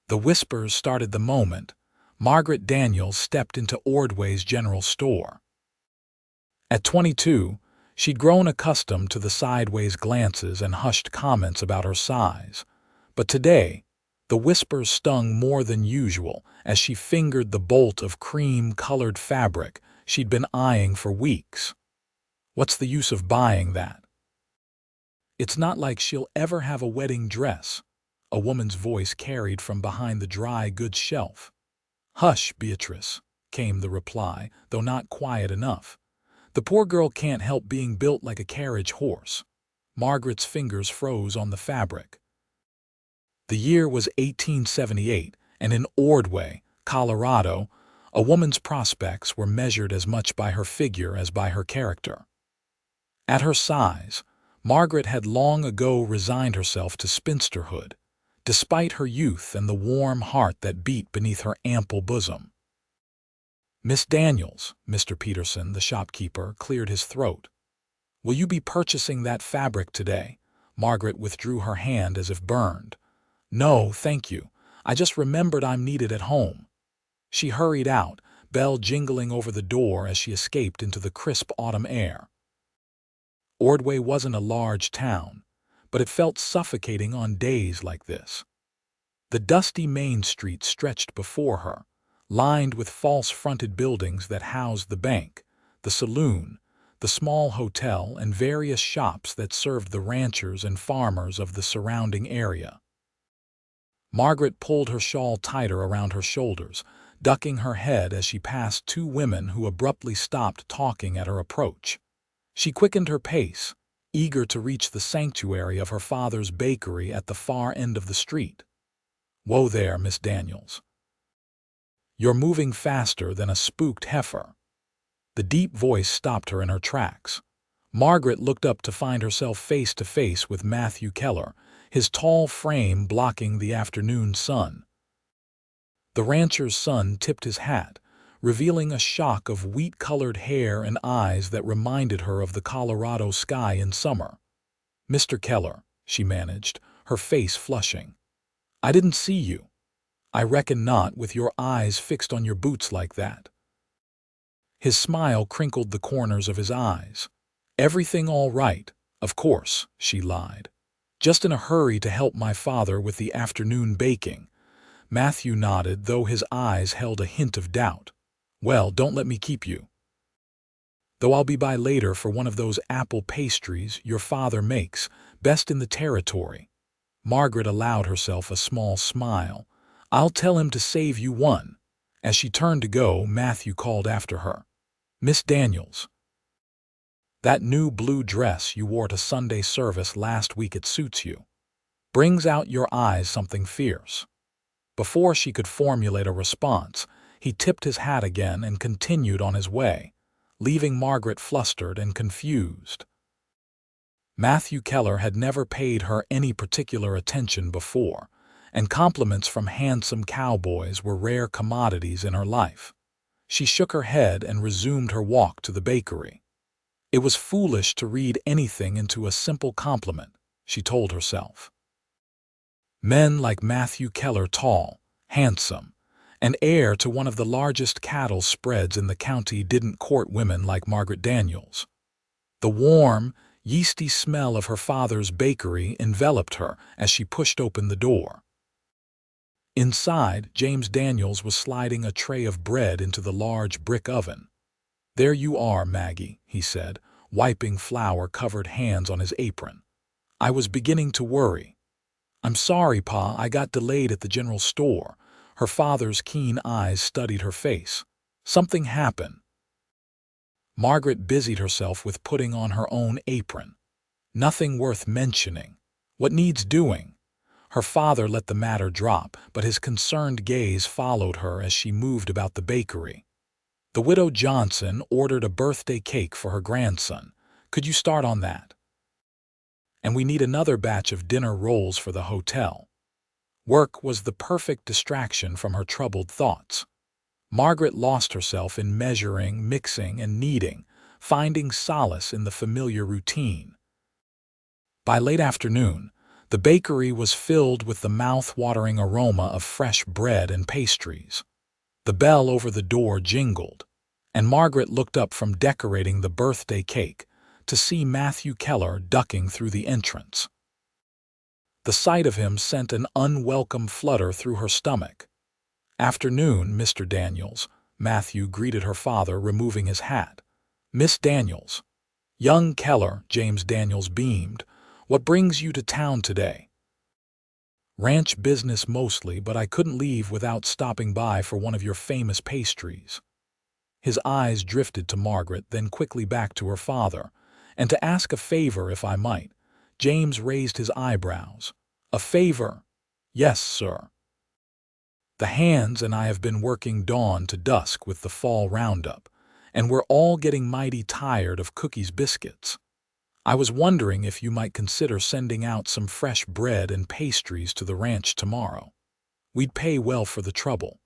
The whispers started the moment Margaret Daniels stepped into Ordway's general store. At 22, she'd grown accustomed to the sideways glances and hushed comments about her size. But today, the whispers stung more than usual as she fingered the bolt of cream-colored fabric she'd been eyeing for weeks. What's the use of buying that? It's not like she'll ever have a wedding dress, a woman's voice carried from behind the dry goods shelf. Hush, Beatrice, came the reply, though not quiet enough. The poor girl can't help being built like a carriage horse. Margaret's fingers froze on the fabric. The year was 1878, and in Ordway, Colorado, a woman's prospects were measured as much by her figure as by her character. At her size, Margaret had long ago resigned herself to spinsterhood, despite her youth and the warm heart that beat beneath her ample bosom. "Miss Daniels," Mr. Peterson, the shopkeeper, cleared his throat. "Will you be purchasing that fabric today?" Margaret withdrew her hand as if burned. "No, thank you. I just remembered I'm needed at home." She hurried out, bell jingling over the door as she escaped into the crisp autumn air. Ordway wasn't a large town, but it felt suffocating on days like this. The dusty main street stretched before her, lined with false-fronted buildings that housed the bank, the saloon, the small hotel, and various shops that served the ranchers and farmers of the surrounding area. Margaret pulled her shawl tighter around her shoulders, ducking her head as she passed two women who abruptly stopped talking at her approach. She quickened her pace, eager to reach the sanctuary of her father's bakery at the far end of the street. "Whoa there, Miss Daniels. You're moving faster than a spooked heifer." The deep voice stopped her in her tracks. Margaret looked up to find herself face to face with Matthew Keller, his tall frame blocking the afternoon sun. The rancher's son tipped his hat, revealing a shock of wheat-colored hair and eyes that reminded her of the Colorado sky in summer. "Mr. Keller," she managed, her face flushing. "I didn't see you." "I reckon not, with your eyes fixed on your boots like that." His smile crinkled the corners of his eyes. "Everything all right, of course," she lied. "Just in a hurry to help my father with the afternoon baking." Matthew nodded, though his eyes held a hint of doubt. "Well, don't let me keep you. Though I'll be by later for one of those apple pastries your father makes, best in the territory." Margaret allowed herself a small smile. "I'll tell him to save you one." As she turned to go, Matthew called after her. "Miss Daniels, that new blue dress you wore to Sunday service last week, it suits you. Brings out your eyes something fierce." Before she could formulate a response, he tipped his hat again and continued on his way, leaving Margaret flustered and confused. Matthew Keller had never paid her any particular attention before, and compliments from handsome cowboys were rare commodities in her life. She shook her head and resumed her walk to the bakery. It was foolish to read anything into a simple compliment, she told herself. Men like Matthew Keller, tall, handsome, and heir to one of the largest cattle spreads in the county, didn't court women like Margaret Daniels. The warm, yeasty smell of her father's bakery enveloped her as she pushed open the door. Inside, James Daniels was sliding a tray of bread into the large brick oven. "There you are, Maggie," he said, wiping flour-covered hands on his apron. "I was beginning to worry." "I'm sorry, Pa, I got delayed at the general store." Her father's keen eyes studied her face. "Something happened?" Margaret busied herself with putting on her own apron. "Nothing worth mentioning." "What needs doing?" Her father let the matter drop, but his concerned gaze followed her as she moved about the bakery. "The widow Johnson ordered a birthday cake for her grandson. Could you start on that? And we need another batch of dinner rolls for the hotel." Work was the perfect distraction from her troubled thoughts. Margaret lost herself in measuring, mixing, and kneading, finding solace in the familiar routine. By late afternoon, The bakery was filled with the mouth-watering aroma of fresh bread and pastries. The bell over the door jingled, and Margaret looked up from decorating the birthday cake to see Matthew Keller ducking through the entrance. The sight of him sent an unwelcome flutter through her stomach. "Afternoon, Mr. Daniels," Matthew greeted her father, removing his hat. "Miss Daniels." "Young Keller," James Daniels beamed. "What brings you to town today?" "Ranch business mostly, but I couldn't leave without stopping by for one of your famous pastries." His eyes drifted to Margaret, then quickly back to her father. "And to ask a favor, if I might." James raised his eyebrows. "A favor?" "Yes, sir. The hands and I have been working dawn to dusk with the fall roundup, and we're all getting mighty tired of Cookie's biscuits. I was wondering if you might consider sending out some fresh bread and pastries to the ranch tomorrow. We'd pay well for the trouble."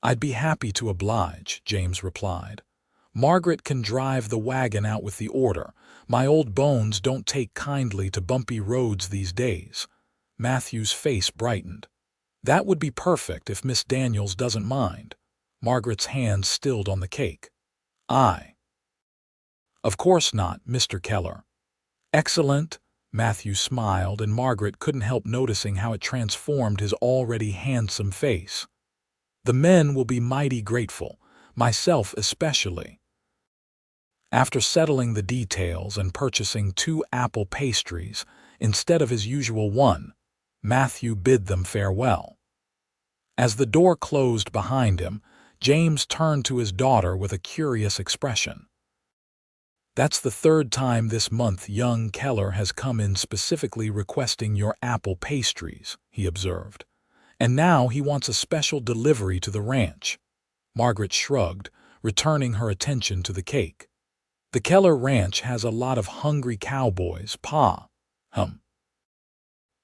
"I'd be happy to oblige," James replied. "Margaret can drive the wagon out with the order. My old bones don't take kindly to bumpy roads these days." Matthew's face brightened. "That would be perfect if Miss Daniels doesn't mind." Margaret's hand stilled on the cake. "Aye. Of course not, Mr. Keller." "Excellent." Matthew smiled, and Margaret couldn't help noticing how it transformed his already handsome face. "The men will be mighty grateful, myself especially." After settling the details and purchasing 2 apple pastries instead of his usual one, Matthew bid them farewell. As the door closed behind him, James turned to his daughter with a curious expression. "That's the 3rd time this month young Keller has come in specifically requesting your apple pastries," he observed. "And now he wants a special delivery to the ranch." Margaret shrugged, returning her attention to the cake. "The Keller Ranch has a lot of hungry cowboys, Pa."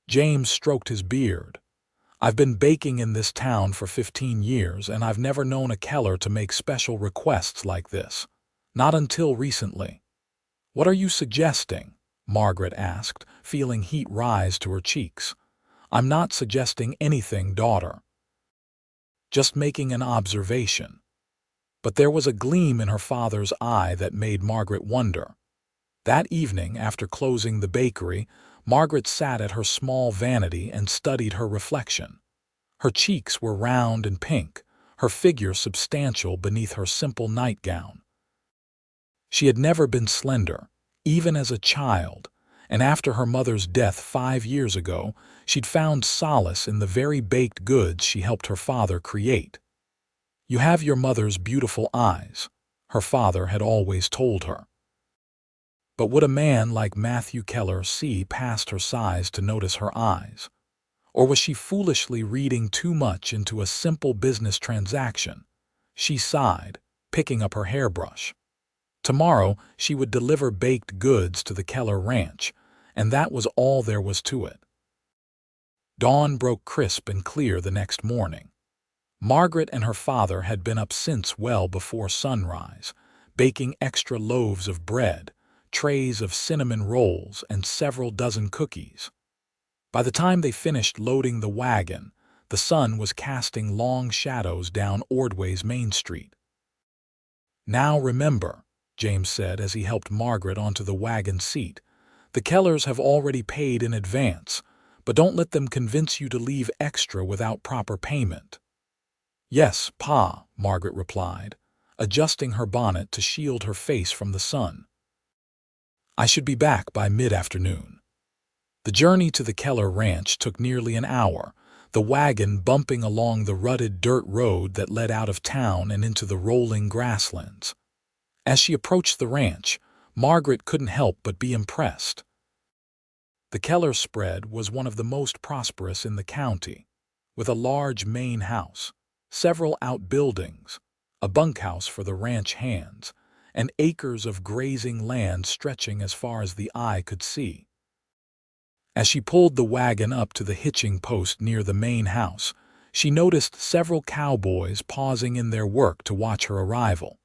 James stroked his beard. "I've been baking in this town for 15 years, and I've never known a Keller to make special requests like this. Not until recently." "What are you suggesting?" Margaret asked, feeling heat rise to her cheeks. "I'm not suggesting anything, daughter. Just making an observation." But there was a gleam in her father's eye that made Margaret wonder. That evening, after closing the bakery, Margaret sat at her small vanity and studied her reflection. Her cheeks were round and pink, her figure substantial beneath her simple nightgown. She had never been slender, even as a child, and after her mother's death 5 years ago, she'd found solace in the very baked goods she helped her father create. "You have your mother's beautiful eyes," her father had always told her. But would a man like Matthew Keller see past her size to notice her eyes? Or was she foolishly reading too much into a simple business transaction? She sighed, picking up her hairbrush. Tomorrow she would deliver baked goods to the Keller Ranch, and that was all there was to it. Dawn broke crisp and clear the next morning. Margaret and her father had been up since well before sunrise, baking extra loaves of bread, trays of cinnamon rolls, and several dozen cookies. By the time they finished loading the wagon, the sun was casting long shadows down Ordway's Main Street. "Now remember," James said as he helped Margaret onto the wagon seat, "the Kellers have already paid in advance, but don't let them convince you to leave extra without proper payment." "Yes, Pa," Margaret replied, adjusting her bonnet to shield her face from the sun. "I should be back by mid-afternoon." The journey to the Keller Ranch took nearly an hour, the wagon bumping along the rutted dirt road that led out of town and into the rolling grasslands. As she approached the ranch, Margaret couldn't help but be impressed. The Keller spread was one of the most prosperous in the county, with a large main house, several outbuildings, a bunkhouse for the ranch hands, and acres of grazing land stretching as far as the eye could see. As she pulled the wagon up to the hitching post near the main house, she noticed several cowboys pausing in their work to watch her arrival.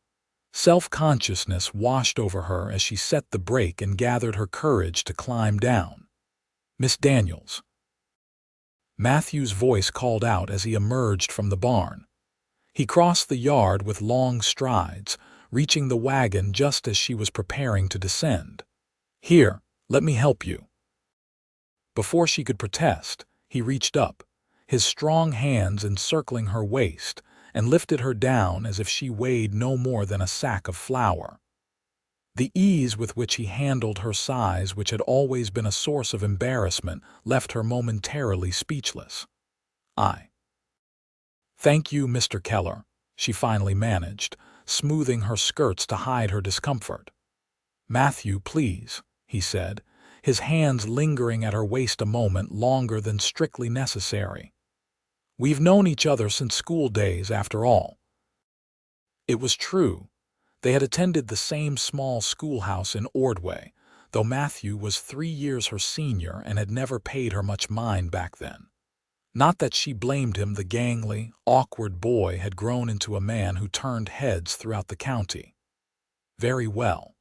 Self-consciousness washed over her as she set the brake and gathered her courage to climb down. Miss Daniels." Matthew's voice called out as he emerged from the barn. He crossed the yard with long strides, reaching the wagon just as she was preparing to descend. "Here, let me help you." Before she could protest, he reached up, his strong hands encircling her waist, and lifted her down as if she weighed no more than a sack of flour. The ease with which he handled her size, which had always been a source of embarrassment, left her momentarily speechless. "Thank you, Mr. Keller," she finally managed, smoothing her skirts to hide her discomfort. "Matthew, please," he said, his hands lingering at her waist a moment longer than strictly necessary. "We've known each other since school days, after all." It was true. They had attended the same small schoolhouse in Ordway, though Matthew was 3 years her senior and had never paid her much mind back then. Not that she blamed him. The gangly, awkward boy had grown into a man who turned heads throughout the county. "Very well,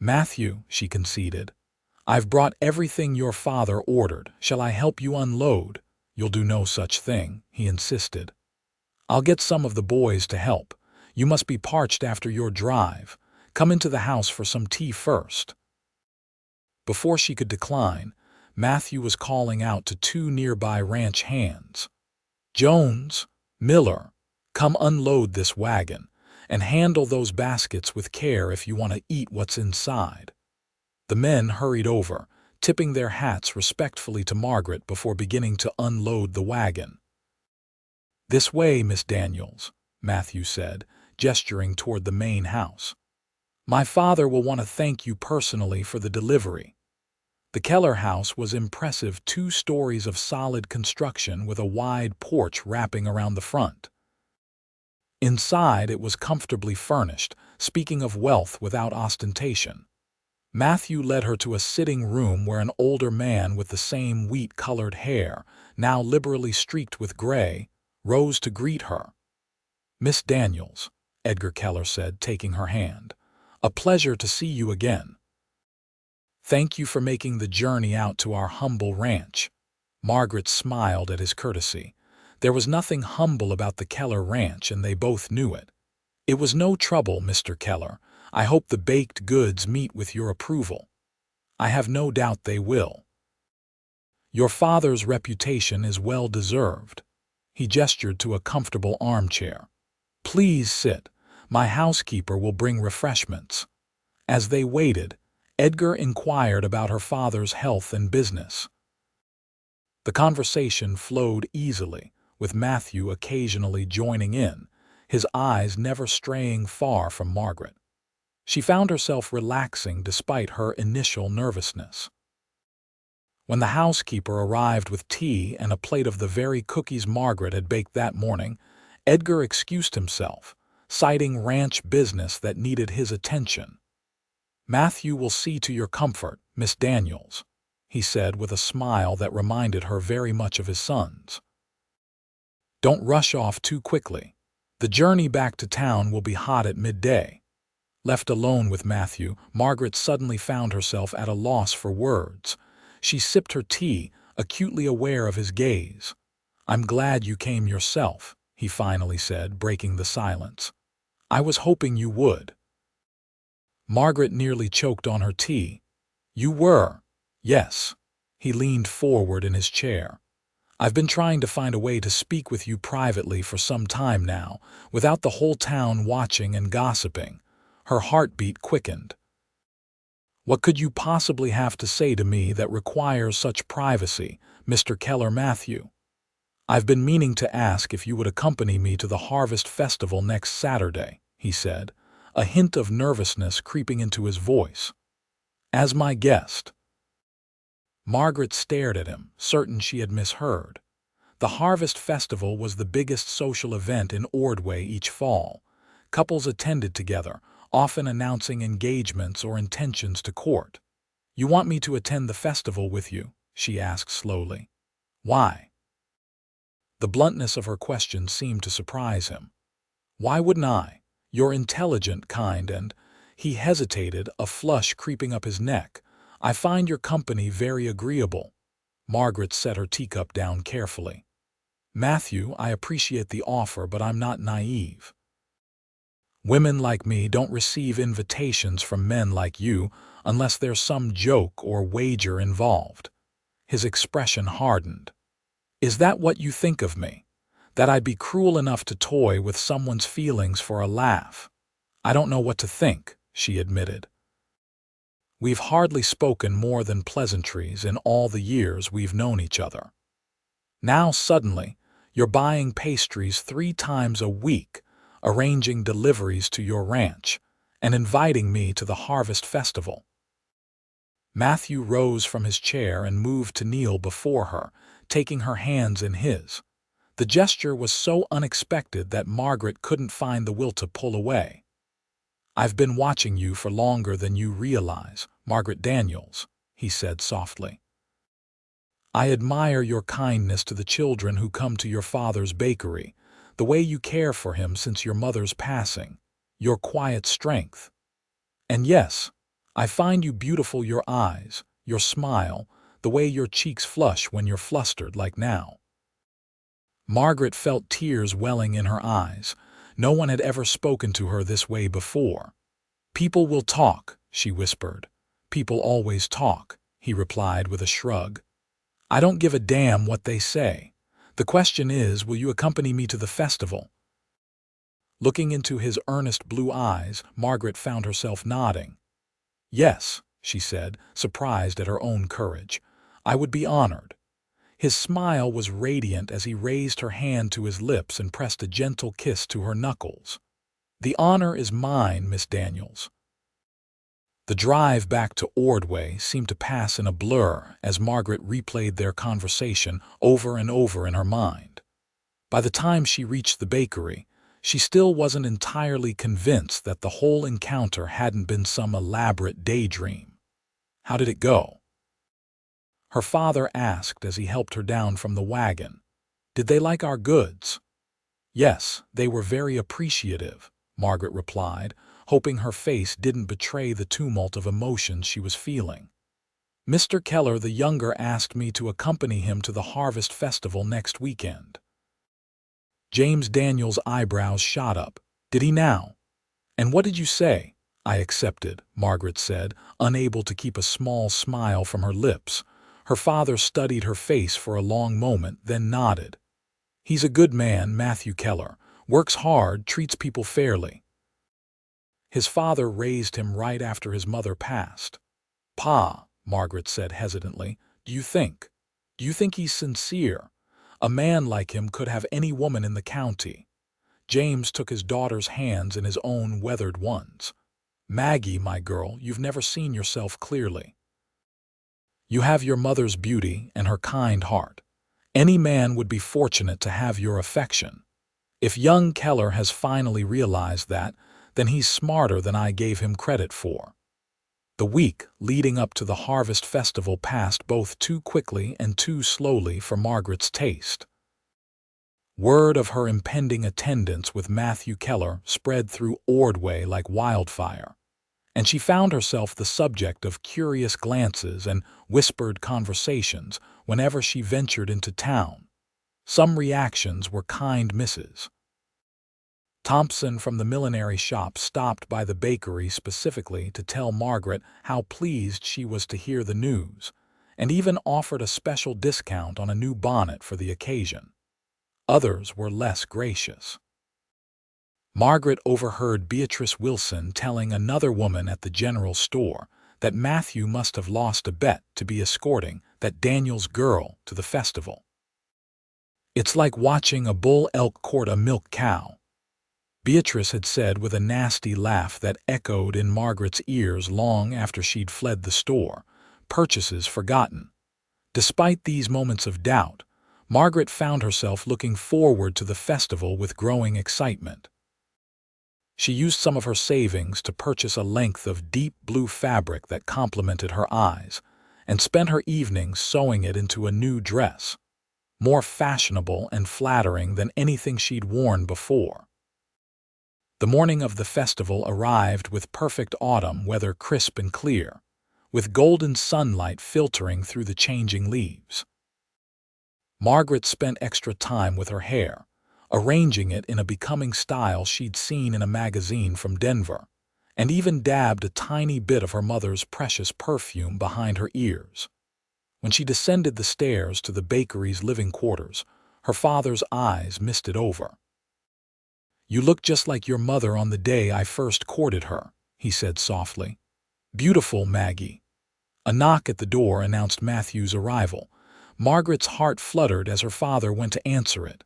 Matthew," she conceded. "I've brought everything your father ordered. Shall I help you unload?" "You'll do no such thing," he insisted. "I'll get some of the boys to help. You must be parched after your drive. Come into the house for some tea first." Before she could decline, Matthew was calling out to 2 nearby ranch hands. "Jones, Miller, come unload this wagon, and handle those baskets with care if you want to eat what's inside." The men hurried over, tipping their hats respectfully to Margaret before beginning to unload the wagon. "This way, Miss Daniels," Matthew said, gesturing toward the main house. "My father will want to thank you personally for the delivery." The Keller house was impressive, 2 stories of solid construction with a wide porch wrapping around the front. Inside, it was comfortably furnished, speaking of wealth without ostentation. Matthew led her to a sitting room where an older man with the same wheat-colored hair, now liberally streaked with gray, rose to greet her. "Miss Daniels," Edgar Keller said, taking her hand. "A pleasure to see you again." "Thank you for making the journey out to our humble ranch." Margaret smiled at his courtesy. There was nothing humble about the Keller ranch, and they both knew it. "It was no trouble, Mr. Keller. I hope the baked goods meet with your approval." "I have no doubt they will. Your father's reputation is well deserved." He gestured to a comfortable armchair. "Please sit. My housekeeper will bring refreshments." As they waited, Edgar inquired about her father's health and business. The conversation flowed easily, with Matthew occasionally joining in, his eyes never straying far from Margaret. She found herself relaxing despite her initial nervousness. When the housekeeper arrived with tea and a plate of the very cookies Margaret had baked that morning, Edgar excused himself, citing ranch business that needed his attention. "Matthew will see to your comfort, Miss Daniels," he said with a smile that reminded her very much of his son's. "Don't rush off too quickly. The journey back to town will be hot at midday." Left alone with Matthew, Margaret suddenly found herself at a loss for words. She sipped her tea, acutely aware of his gaze. "I'm glad you came yourself," he finally said, breaking the silence. "I was hoping you would." Margaret nearly choked on her tea. "You were?" "Yes." He leaned forward in his chair. "I've been trying to find a way to speak with you privately for some time now, without the whole town watching and gossiping." Her heartbeat quickened. "What could you possibly have to say to me that requires such privacy, Mr. Keller?" "Matthew, I've been meaning to ask if you would accompany me to the Harvest Festival next Saturday," he said, a hint of nervousness creeping into his voice. "As my guest." Margaret stared at him, certain she had misheard. The Harvest Festival was the biggest social event in Ordway each fall. Couples attended together, often announcing engagements or intentions to court. "You want me to attend the festival with you?" she asked slowly. "Why?" The bluntness of her question seemed to surprise him. "Why wouldn't I? You're intelligent, kind, and—" He hesitated, a flush creeping up his neck. I find your company very agreeable. Margaret set her teacup down carefully. Matthew, I appreciate the offer, but I'm not naive. Women like me don't receive invitations from men like you unless there's some joke or wager involved. His expression hardened. Is that what you think of me? That I'd be cruel enough to toy with someone's feelings for a laugh? I don't know what to think, she admitted. We've hardly spoken more than pleasantries in all the years we've known each other. Now suddenly, you're buying pastries 3 times a week, arranging deliveries to your ranch, and inviting me to the Harvest Festival. Matthew rose from his chair and moved to kneel before her, taking her hands in his. The gesture was so unexpected that Margaret couldn't find the will to pull away. I've been watching you for longer than you realize, Margaret Daniels, he said softly. I admire your kindness to the children who come to your father's bakery, the way you care for him since your mother's passing, your quiet strength. And yes, I find you beautiful, your eyes, your smile, the way your cheeks flush when you're flustered like now. Margaret felt tears welling in her eyes. No one had ever spoken to her this way before. People will talk, she whispered. People always talk, he replied with a shrug. I don't give a damn what they say. The question is, will you accompany me to the festival? Looking into his earnest blue eyes, Margaret found herself nodding. Yes, she said, surprised at her own courage. I would be honored. His smile was radiant as he raised her hand to his lips and pressed a gentle kiss to her knuckles. The honor is mine, Miss Daniels. The drive back to Ordway seemed to pass in a blur as Margaret replayed their conversation over and over in her mind. By the time she reached the bakery, she still wasn't entirely convinced that the whole encounter hadn't been some elaborate daydream. How did it go? Her father asked as he helped her down from the wagon. Did they like our goods? Yes, they were very appreciative, Margaret replied, hoping her face didn't betray the tumult of emotions she was feeling. Mr. Keller the younger asked me to accompany him to the Harvest Festival next weekend. James Daniels' eyebrows shot up. Did he now? And what did you say? I accepted, Margaret said, unable to keep a small smile from her lips. Her father studied her face for a long moment, then nodded. He's a good man, Matthew Keller. Works hard, treats people fairly. His father raised him right after his mother passed. Pa, Margaret said hesitantly, do you think he's sincere? A man like him could have any woman in the county. James took his daughter's hands in his own weathered ones. Maggie, my girl, you've never seen yourself clearly. You have your mother's beauty and her kind heart. Any man would be fortunate to have your affection. If young Keller has finally realized that, then he's smarter than I gave him credit for. The week leading up to the Harvest Festival passed both too quickly and too slowly for Margaret's taste. Word of her impending attendance with Matthew Keller spread through Ordway like wildfire, and she found herself the subject of curious glances and whispered conversations whenever she ventured into town. Some reactions were kind misses. Thompson from the millinery shop stopped by the bakery specifically to tell Margaret how pleased she was to hear the news, and even offered a special discount on a new bonnet for the occasion. Others were less gracious. Margaret overheard Beatrice Wilson telling another woman at the general store that Matthew must have lost a bet to be escorting that Daniels girl to the festival. It's like watching a bull elk court a milk cow, Beatrice had said with a nasty laugh that echoed in Margaret's ears long after she'd fled the store, purchases forgotten. Despite these moments of doubt, Margaret found herself looking forward to the festival with growing excitement. She used some of her savings to purchase a length of deep blue fabric that complemented her eyes, and spent her evenings sewing it into a new dress, more fashionable and flattering than anything she'd worn before. The morning of the festival arrived with perfect autumn weather, crisp and clear, with golden sunlight filtering through the changing leaves. Margaret spent extra time with her hair, arranging it in a becoming style she'd seen in a magazine from Denver, and even dabbed a tiny bit of her mother's precious perfume behind her ears. When she descended the stairs to the bakery's living quarters, her father's eyes misted over. "You look just like your mother on the day I first courted her," he said softly. "Beautiful, Maggie." A knock at the door announced Matthew's arrival. Margaret's heart fluttered as her father went to answer it.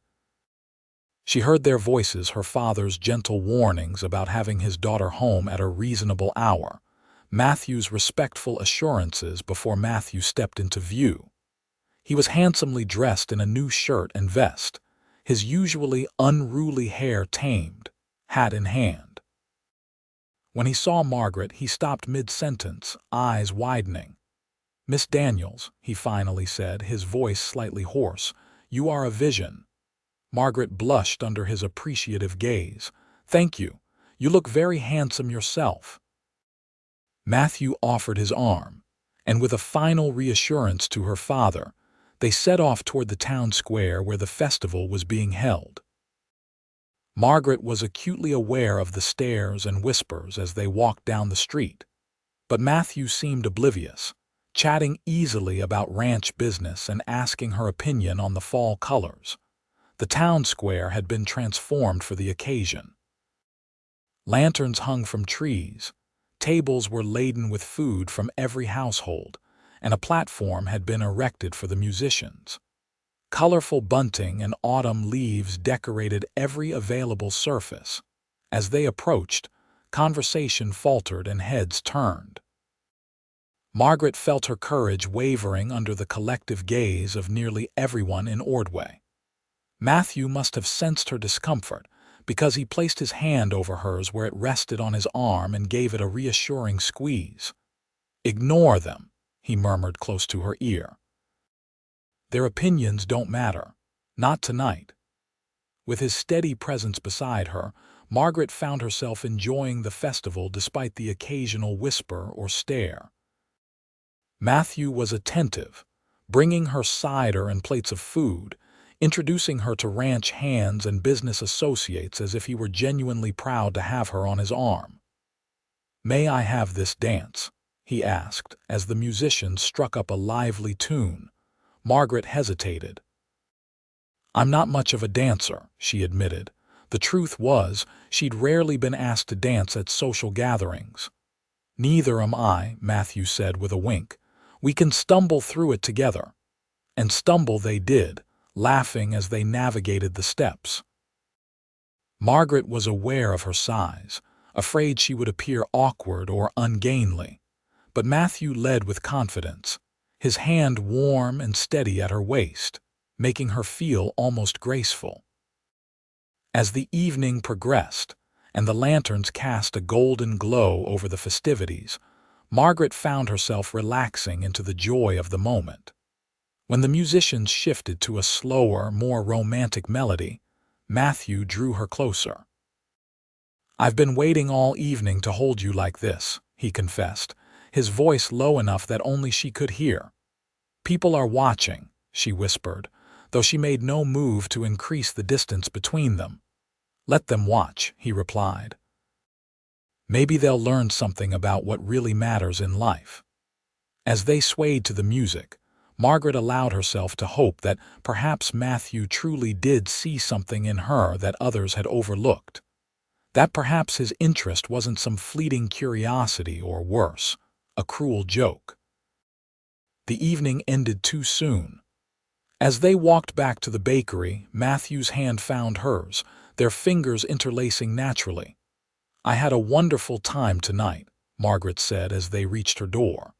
She heard their voices, her father's gentle warnings about having his daughter home at a reasonable hour, Matthew's respectful assurances before Matthew stepped into view. He was handsomely dressed in a new shirt and vest, his usually unruly hair tamed, hat in hand. When he saw Margaret, he stopped mid-sentence, eyes widening. "Miss Daniels," he finally said, his voice slightly hoarse, "you are a vision." Margaret blushed under his appreciative gaze. "Thank you. You look very handsome yourself." Matthew offered his arm, and with a final reassurance to her father, they set off toward the town square where the festival was being held. Margaret was acutely aware of the stares and whispers as they walked down the street, but Matthew seemed oblivious, chatting easily about ranch business and asking her opinion on the fall colors. The town square had been transformed for the occasion. Lanterns hung from trees, tables were laden with food from every household, and a platform had been erected for the musicians. Colorful bunting and autumn leaves decorated every available surface. As they approached, conversation faltered and heads turned. Margaret felt her courage wavering under the collective gaze of nearly everyone in Ordway. Matthew must have sensed her discomfort, because he placed his hand over hers where it rested on his arm and gave it a reassuring squeeze. "Ignore them," he murmured close to her ear. "Their opinions don't matter. Not tonight." With his steady presence beside her, Margaret found herself enjoying the festival despite the occasional whisper or stare. Matthew was attentive, bringing her cider and plates of food, introducing her to ranch hands and business associates as if he were genuinely proud to have her on his arm. "May I have this dance?" he asked as the musicians struck up a lively tune. Margaret hesitated. "I'm not much of a dancer," she admitted. The truth was, she'd rarely been asked to dance at social gatherings. "Neither am I," Matthew said with a wink. "We can stumble through it together." And stumble they did, laughing as they navigated the steps. Margaret was aware of her size, afraid she would appear awkward or ungainly. But Matthew led with confidence, his hand warm and steady at her waist, making her feel almost graceful. As the evening progressed, and the lanterns cast a golden glow over the festivities, Margaret found herself relaxing into the joy of the moment. When the musicians shifted to a slower, more romantic melody, Matthew drew her closer. "I've been waiting all evening to hold you like this," he confessed, his voice low enough that only she could hear. "People are watching," she whispered, though she made no move to increase the distance between them. "Let them watch," he replied. "Maybe they'll learn something about what really matters in life." As they swayed to the music, Margaret allowed herself to hope that perhaps Matthew truly did see something in her that others had overlooked. That perhaps his interest wasn't some fleeting curiosity or worse, a cruel joke. The evening ended too soon. As they walked back to the bakery, Matthew's hand found hers, their fingers interlacing naturally. "I had a wonderful time tonight," Margaret said as they reached her door.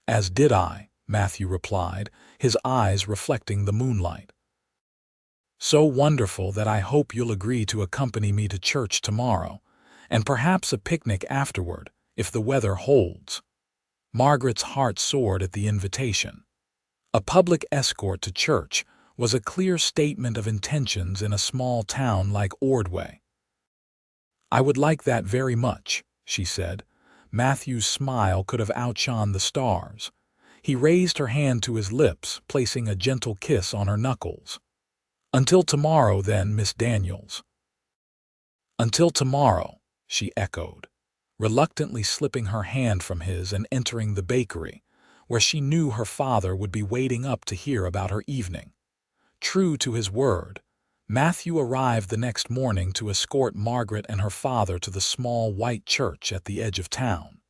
"As did I," Matthew replied, his eyes reflecting the moonlight. "So wonderful that I hope you'll agree to accompany me to church tomorrow, and perhaps a picnic afterward, if the weather holds." Margaret's heart soared at the invitation. A public escort to church was a clear statement of intentions in a small town like Ordway. "I would like that very much," she said. Matthew's smile could have outshone the stars. He raised her hand to his lips, placing a gentle kiss on her knuckles. "Until tomorrow, then, Miss Daniels." "Until tomorrow," she echoed, reluctantly slipping her hand from his and entering the bakery, where she knew her father would be waiting up to hear about her evening. True to his word, Matthew arrived the next morning to escort Margaret and her father to the small white church at the edge of town.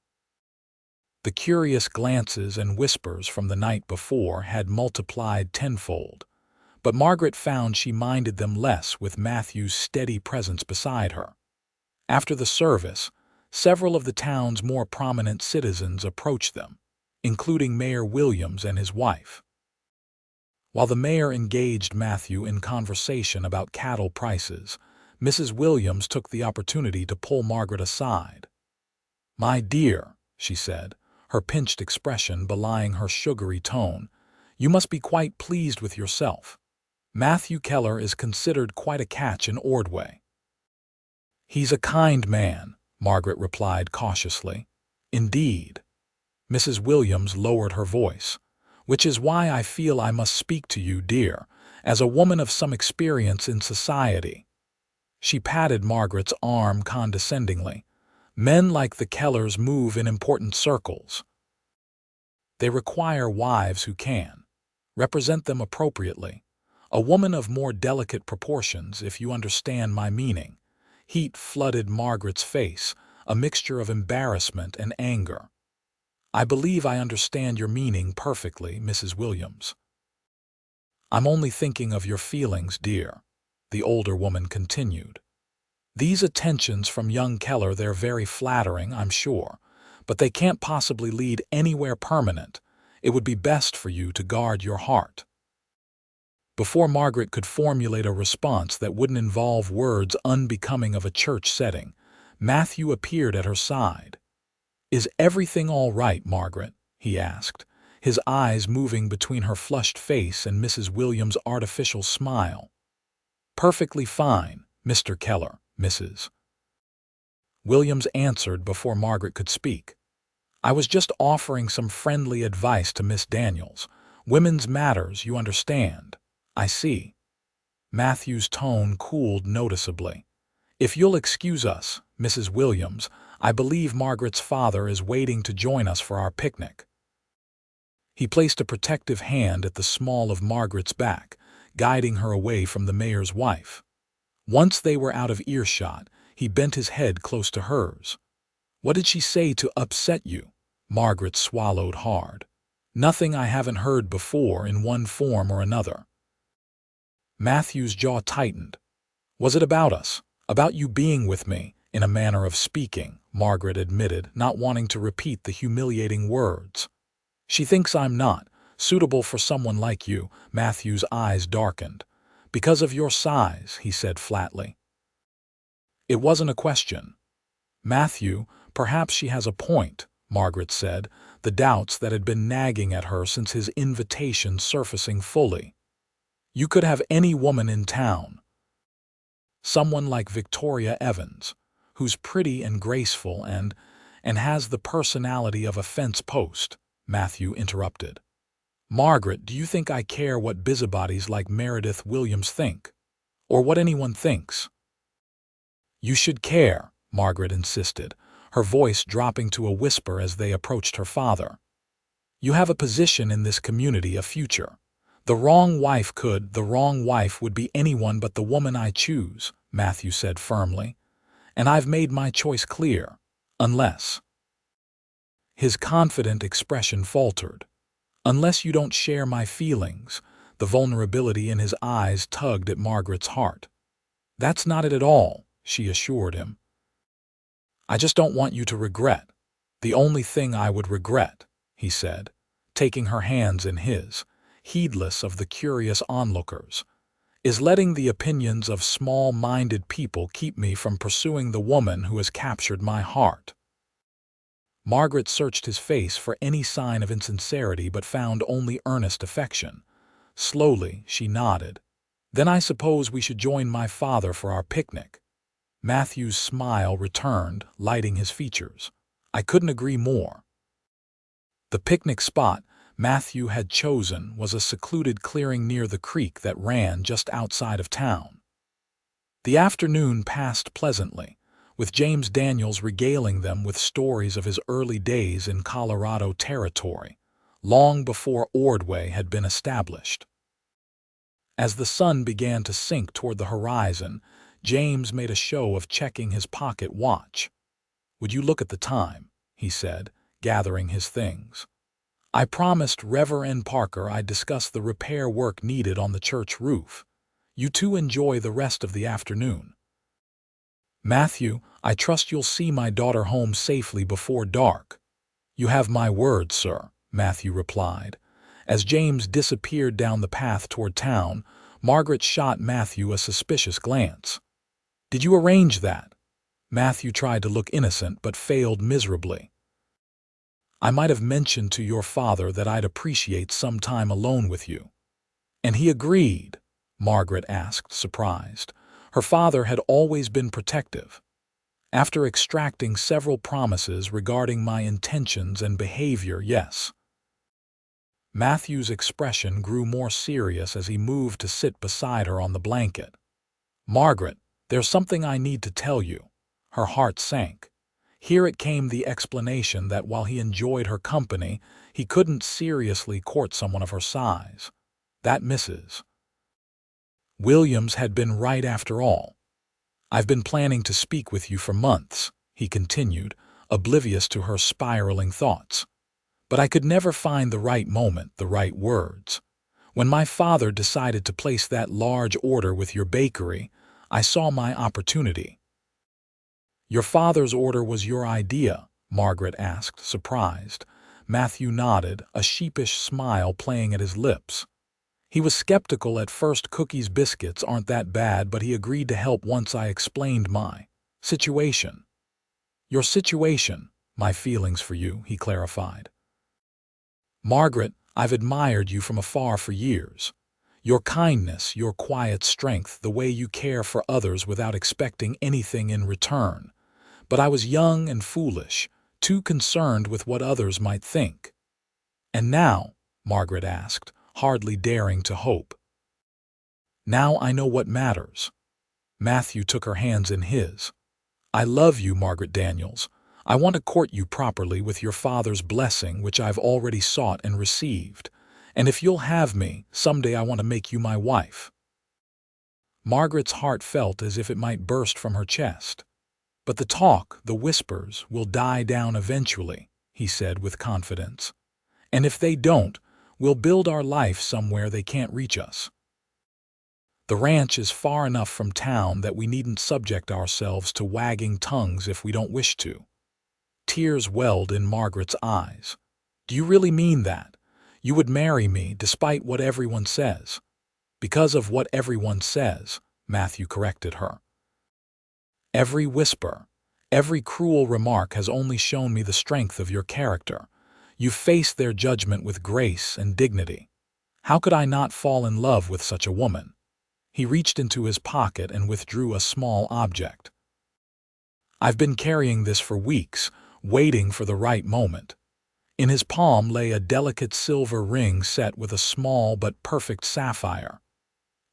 The curious glances and whispers from the night before had multiplied tenfold, but Margaret found she minded them less with Matthew's steady presence beside her. After the service, several of the town's more prominent citizens approached them, including Mayor Williams and his wife. While the mayor engaged Matthew in conversation about cattle prices, Mrs. Williams took the opportunity to pull Margaret aside. "My dear," she said, her pinched expression belying her sugary tone, "you must be quite pleased with yourself. Matthew Keller is considered quite a catch in Ordway." "He's a kind man," Margaret replied cautiously. "Indeed." Mrs. Williams lowered her voice. "Which is why I feel I must speak to you, dear, as a woman of some experience in society." She patted Margaret's arm condescendingly. "Men like the Kellers move in important circles. They require wives who can represent them appropriately. A woman of more delicate proportions, if you understand my meaning." Heat flooded Margaret's face, a mixture of embarrassment and anger. "I believe I understand your meaning perfectly, Mrs. Williams." "I'm only thinking of your feelings, dear," the older woman continued. "These attentions from young Keller, they're very flattering, I'm sure, but they can't possibly lead anywhere permanent. It would be best for you to guard your heart." Before Margaret could formulate a response that wouldn't involve words unbecoming of a church setting, Matthew appeared at her side. "Is everything all right, Margaret?" he asked, his eyes moving between her flushed face and Mrs. Williams' artificial smile. "Perfectly fine, Mr. Keller, Mrs. Williams answered before Margaret could speak. "I was just offering some friendly advice to Miss Daniels. Women's matters, you understand." "I see." Matthew's tone cooled noticeably. "If you'll excuse us, Mrs. Williams, I believe Margaret's father is waiting to join us for our picnic." He placed a protective hand at the small of Margaret's back, guiding her away from the mayor's wife. Once they were out of earshot, he bent his head close to hers. "What did she say to upset you?" Margaret swallowed hard. "Nothing I haven't heard before in one form or another." Matthew's jaw tightened. "Was it about us? About you being with me, in a manner of speaking," Margaret admitted, not wanting to repeat the humiliating words. "She thinks I'm not suitable for someone like you." Matthew's eyes darkened. "Because of your size," he said flatly. "It wasn't a question." "Matthew, perhaps she has a point," Margaret said, the doubts that had been nagging at her since his invitation surfacing fully. "You could have any woman in town. Someone like Victoria Evans, who's pretty and graceful and has the personality of a fence post," Matthew interrupted. "Margaret, do you think I care what busybodies like Meredith Williams think? Or what anyone thinks?" "You should care," Margaret insisted, her voice dropping to a whisper as they approached her father. "You have a position in this community, a future. The wrong wife would be anyone but the woman I choose," Matthew said firmly. "And I've made my choice clear. Unless—" His confident expression faltered. "Unless you don't share my feelings." The vulnerability in his eyes tugged at Margaret's heart. "That's not it at all," she assured him. "I just don't want you to regret." "The only thing I would regret," he said, taking her hands in his, heedless of the curious onlookers, "is letting the opinions of small-minded people keep me from pursuing the woman who has captured my heart." Margaret searched his face for any sign of insincerity but found only earnest affection. Slowly, she nodded. "Then I suppose we should join my father for our picnic." Matthew's smile returned, lighting his features. I couldn't agree more. The picnic spot Matthew had chosen was a secluded clearing near the creek that ran just outside of town. The afternoon passed pleasantly, with James Daniels regaling them with stories of his early days in Colorado territory, long before Ordway had been established. As the sun began to sink toward the horizon, James made a show of checking his pocket watch. "Would you look at the time?" he said, gathering his things. "I promised Reverend Parker I'd discuss the repair work needed on the church roof. You two enjoy the rest of the afternoon. Matthew, I trust you'll see my daughter home safely before dark." "You have my word, sir," Matthew replied. As James disappeared down the path toward town, Margaret shot Matthew a suspicious glance. "Did you arrange that?" Matthew tried to look innocent but failed miserably. "I might have mentioned to your father that I'd appreciate some time alone with you." "And he agreed?" Margaret asked, surprised. Her father had always been protective. "After extracting several promises regarding my intentions and behavior, yes." Matthew's expression grew more serious as he moved to sit beside her on the blanket. "Margaret, there's something I need to tell you." Her heart sank. Here it came the explanation that while he enjoyed her company, he couldn't seriously court someone of her size. That Mrs. Williams had been right after all. "I've been planning to speak with you for months," he continued, oblivious to her spiraling thoughts. "But I could never find the right moment, the right words. When my father decided to place that large order with your bakery, I saw my opportunity." "Your father's order was your idea?" Margaret asked, surprised. Matthew nodded, a sheepish smile playing at his lips. "He was skeptical at first. Cookies biscuits aren't that bad, but he agreed to help once I explained my situation." "Your situation?" "My feelings for you," he clarified. "Margaret, I've admired you from afar for years. Your kindness, your quiet strength, the way you care for others without expecting anything in return. But I was young and foolish, too concerned with what others might think." "And now?" Margaret asked, hardly daring to hope. "Now I know what matters." Matthew took her hands in his. "I love you, Margaret Daniels. I want to court you properly with your father's blessing, which I've already sought and received. And if you'll have me, someday I want to make you my wife." Margaret's heart felt as if it might burst from her chest. "But the talk, the whispers, will die down eventually," he said with confidence. "And if they don't, we'll build our life somewhere they can't reach us. The ranch is far enough from town that we needn't subject ourselves to wagging tongues if we don't wish to." Tears welled in Margaret's eyes. "Do you really mean that? You would marry me despite what everyone says?" "Because of what everyone says," Matthew corrected her. "Every whisper, every cruel remark has only shown me the strength of your character. You've faced their judgment with grace and dignity. How could I not fall in love with such a woman?" He reached into his pocket and withdrew a small object. "I've been carrying this for weeks, waiting for the right moment." In his palm lay a delicate silver ring set with a small but perfect sapphire.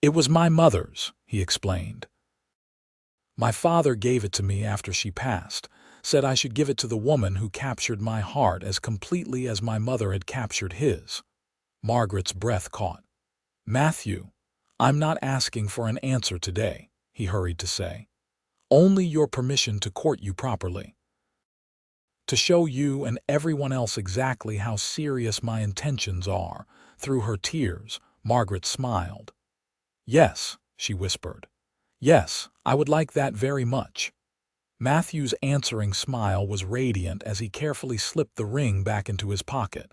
"It was my mother's," he explained. "My father gave it to me after she passed, said I should give it to the woman who captured my heart as completely as my mother had captured his." Margaret's breath caught. "Matthew, I'm not asking for an answer today," he hurried to say. "Only your permission to court you properly. To show you and everyone else exactly how serious my intentions are." Through her tears, Margaret smiled. "Yes," she whispered. "Yes, I would like that very much." Matthew's answering smile was radiant as he carefully slipped the ring back into his pocket.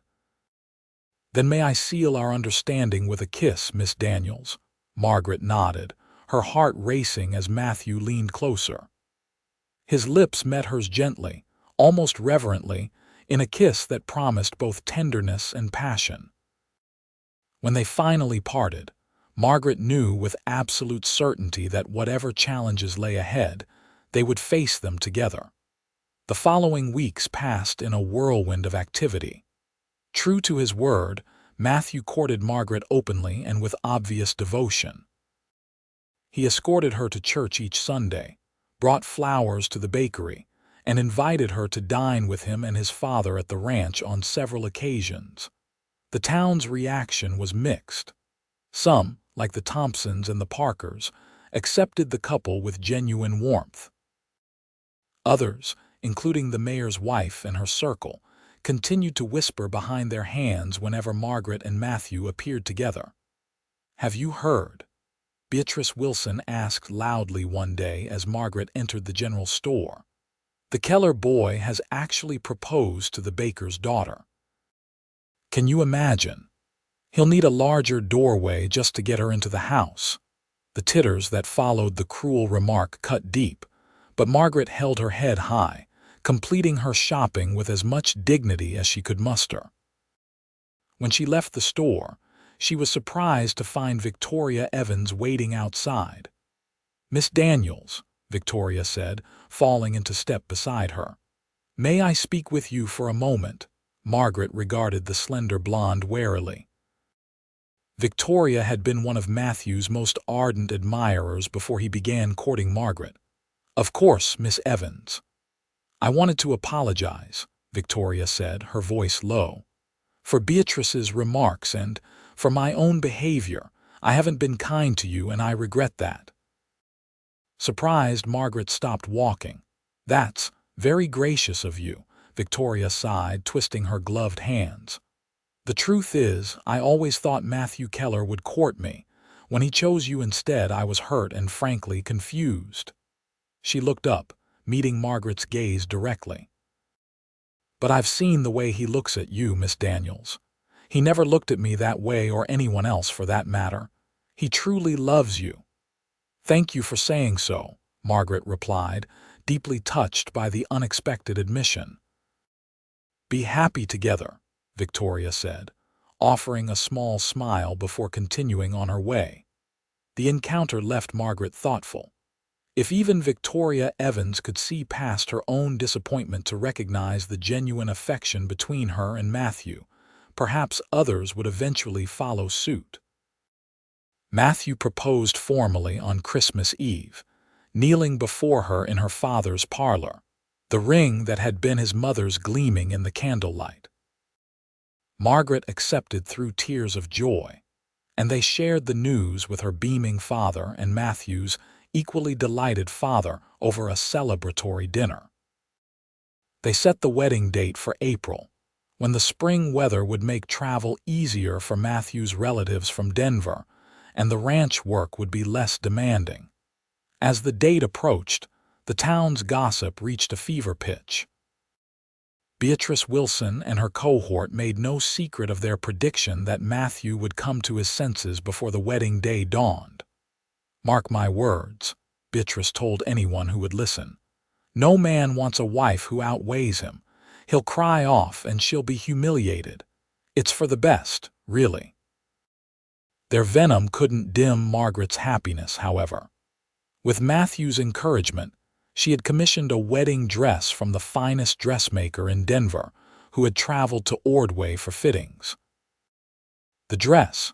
"Then may I seal our understanding with a kiss, Miss Daniels?" Margaret nodded, her heart racing as Matthew leaned closer. His lips met hers gently, almost reverently, in a kiss that promised both tenderness and passion. When they finally parted, Margaret knew with absolute certainty that whatever challenges lay ahead, they would face them together. The following weeks passed in a whirlwind of activity. True to his word, Matthew courted Margaret openly and with obvious devotion. He escorted her to church each Sunday, brought flowers to the bakery, and invited her to dine with him and his father at the ranch on several occasions. The town's reaction was mixed. Some, like the Thompsons and the Parkers, accepted the couple with genuine warmth. Others, including the mayor's wife and her circle, continued to whisper behind their hands whenever Margaret and Matthew appeared together. "Have you heard?" Beatrice Wilson asked loudly one day as Margaret entered the general store. "The Keller boy has actually proposed to the baker's daughter. Can you imagine? He'll need a larger doorway just to get her into the house." The titters that followed the cruel remark cut deep, but Margaret held her head high, completing her shopping with as much dignity as she could muster. When she left the store, she was surprised to find Victoria Evans waiting outside. "Miss Daniels," Victoria said, falling into step beside her. "May I speak with you for a moment?" Margaret regarded the slender blonde warily. Victoria had been one of Matthew's most ardent admirers before he began courting Margaret. "Of course, Miss Evans." "I wanted to apologize," Victoria said, her voice low, "for Beatrice's remarks and for my own behavior. I haven't been kind to you and I regret that." Surprised, Margaret stopped walking. "That's very gracious of you," Victoria sighed, twisting her gloved hands. "The truth is, I always thought Matthew Keller would court me. When he chose you instead, I was hurt and frankly confused." She looked up, meeting Margaret's gaze directly. "But I've seen the way he looks at you, Miss Daniels. He never looked at me that way or anyone else for that matter. He truly loves you." "Thank you for saying so," Margaret replied, deeply touched by the unexpected admission. "Be happy together," Victoria said, offering a small smile before continuing on her way. The encounter left Margaret thoughtful. If even Victoria Evans could see past her own disappointment to recognize the genuine affection between her and Matthew, perhaps others would eventually follow suit. Matthew proposed formally on Christmas Eve, kneeling before her in her father's parlor, the ring that had been his mother's gleaming in the candlelight. Margaret accepted through tears of joy, and they shared the news with her beaming father and Matthew's equally delighted father over a celebratory dinner. They set the wedding date for April, when the spring weather would make travel easier for Matthew's relatives from Denver, and the ranch work would be less demanding. As the date approached, the town's gossip reached a fever pitch. Beatrice Wilson and her cohort made no secret of their prediction that Matthew would come to his senses before the wedding day dawned. "Mark my words," Beatrice told anyone who would listen. "No man wants a wife who outweighs him. He'll cry off and she'll be humiliated. It's for the best, really." Their venom couldn't dim Margaret's happiness, however. With Matthew's encouragement, she had commissioned a wedding dress from the finest dressmaker in Denver, who had traveled to Ordway for fittings. The dress,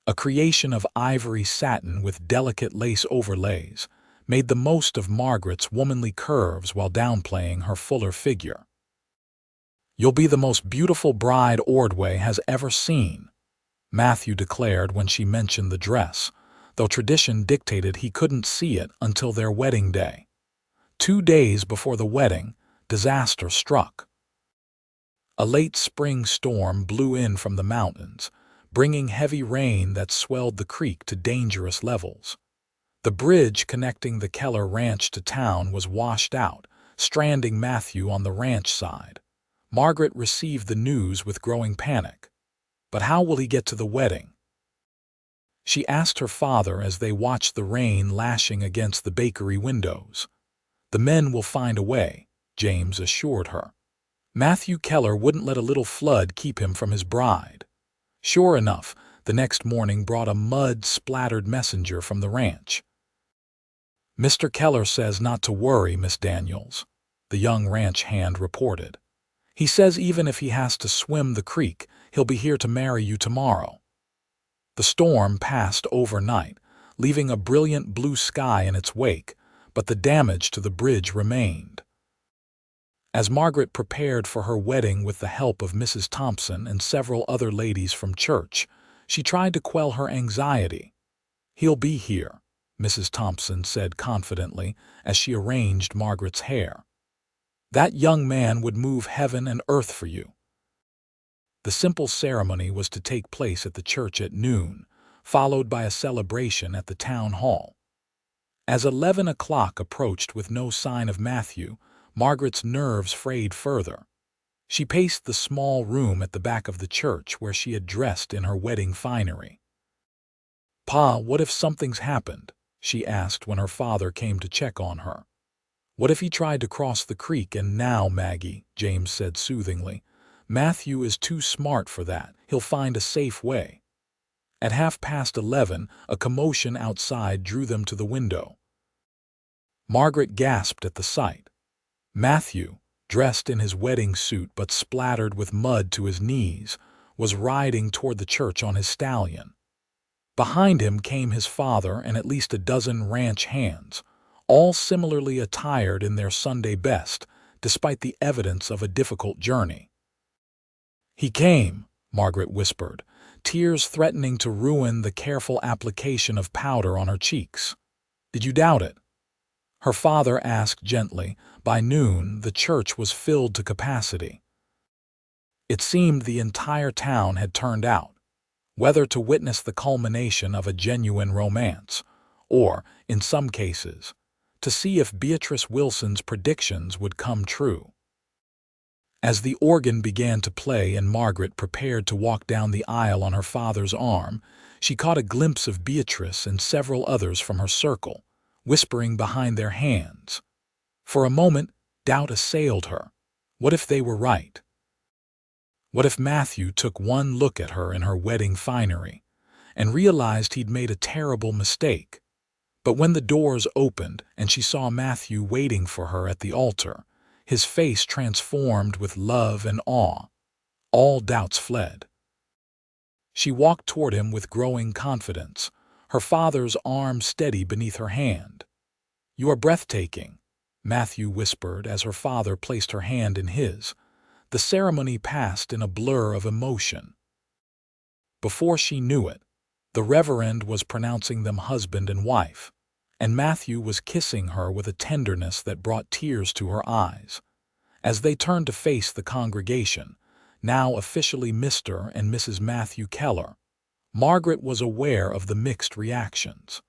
a creation of ivory satin with delicate lace overlays, made the most of Margaret's womanly curves while downplaying her fuller figure. "You'll be the most beautiful bride Ordway has ever seen," Matthew declared when she mentioned the dress, though tradition dictated he couldn't see it until their wedding day. 2 days before the wedding, disaster struck. A late spring storm blew in from the mountains, bringing heavy rain that swelled the creek to dangerous levels. The bridge connecting the Keller ranch to town was washed out, stranding Matthew on the ranch side. Margaret received the news with growing panic. But how will he get to the wedding? She asked her father as they watched the rain lashing against the bakery windows. "The men will find a way," James assured her. Matthew Keller wouldn't let a little flood keep him from his bride. Sure enough, the next morning brought a mud-splattered messenger from the ranch. "Mr. Keller says not to worry, Miss Daniels," the young ranch hand reported. "He says even if he has to swim the creek, he'll be here to marry you tomorrow." The storm passed overnight, leaving a brilliant blue sky in its wake, but the damage to the bridge remained. As Margaret prepared for her wedding with the help of Mrs. Thompson and several other ladies from church, she tried to quell her anxiety. "He'll be here," Mrs. Thompson said confidently as she arranged Margaret's hair. "That young man would move heaven and earth for you." The simple ceremony was to take place at the church at noon, followed by a celebration at the town hall. As 11 o'clock approached with no sign of Matthew, Margaret's nerves frayed further. She paced the small room at the back of the church where she had dressed in her wedding finery. "Pa, what if something's happened?" she asked when her father came to check on her. "What if he tried to cross the creek and now, Maggie," James said soothingly, "Matthew is too smart for that. He'll find a safe way." At 11:30, a commotion outside drew them to the window. Margaret gasped at the sight. Matthew, dressed in his wedding suit but splattered with mud to his knees, was riding toward the church on his stallion. Behind him came his father and at least a dozen ranch hands, all similarly attired in their Sunday best, despite the evidence of a difficult journey. "He came," Margaret whispered, tears threatening to ruin the careful application of powder on her cheeks. "Did you doubt it?" Her father asked gently. By noon, the church was filled to capacity. It seemed the entire town had turned out, whether to witness the culmination of a genuine romance, or, in some cases, to see if Beatrice Wilson's predictions would come true. As the organ began to play and Margaret prepared to walk down the aisle on her father's arm, she caught a glimpse of Beatrice and several others from her circle, whispering behind their hands. For a moment, doubt assailed her. What if they were right? What if Matthew took one look at her in her wedding finery and realized he'd made a terrible mistake? But when the doors opened and she saw Matthew waiting for her at the altar, his face transformed with love and awe. All doubts fled. She walked toward him with growing confidence, her father's arm steady beneath her hand. "You are breathtaking," Matthew whispered as her father placed her hand in his. The ceremony passed in a blur of emotion. Before she knew it, the Reverend was pronouncing them husband and wife, and Matthew was kissing her with a tenderness that brought tears to her eyes. As they turned to face the congregation, now officially Mr. and Mrs. Matthew Keller, Margaret was aware of the mixed reactions.